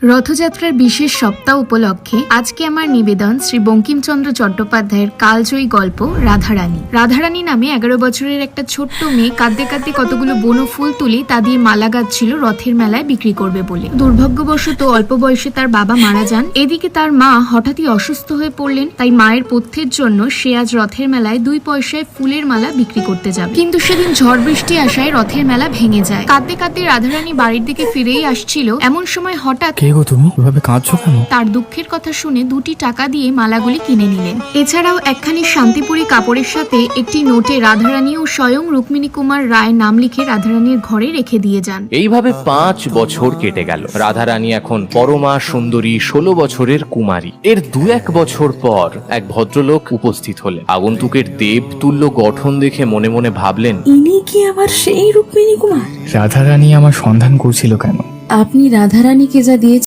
রথযাত্রার বিশেষ সপ্তাহ উপলক্ষে আজকে আমার নিবেদন শ্রী বঙ্কিমচন্দ্র চট্টোপাধ্যায়ের কালজয়ী গল্প রাধারানী। রাধারানী নামে 11 বছরের একটা ছোট্ট মেয়ে কাঁদতে কাঁদতে কতগুলো বনো ফুল তুলি তা দিয়ে মালা গাঁথছিল রথের মেলায় বিক্রি করবে বলে। দুর্ভাগ্যবশত অল্প বয়সে তার বাবা মারা যান। এদিকে তার মা হঠাৎই অসুস্থ হয়ে পড়লেন। তাই মায়ের পথ্যের জন্য সে আজ রথের মেলায় 2 পয়সায় ফুলের মালা বিক্রি করতে যাবে। কিন্তু সেদিন ঝড় বৃষ্টি আসায় রথের মেলা ভেঙে যায়। কাঁদতে কাঁদতে রাধারানী বাড়ির দিকে ফিরেই আসছিল, এমন সময় হঠাৎ কে গো তুমি? এভাবে কাঁদছো কেন? তার দুঃখের কথা শুনে 2টি টাকা দিয়ে মালাগুলি কিনে নিলেন। এছাড়াও একখানি শান্তিপুরি কাপড়ের সাথে একটি নোটে রাধারানী ও স্বয়ং রুক্মিণী কুমার রায় নাম লিখে রাধারানীর ঘরে রেখে দিয়ে যান। এইভাবে 5 বছর কেটে গেল। রাধারানী এখন পরমা সুন্দরী 16 বছরের কুমারী। এর 2-1 বছর পর এক ভদ্রলোক উপস্থিত হলেন। আগন্তুকের দেবতুল্য গঠন দেখে মনে মনে ভাবলেন, ইনি কি আবার সেই রুক্মিণী কুমার? রাধারানী আমার সন্ধান করছিল কেন? আপনি রাধারানীকে যা দিয়েছেন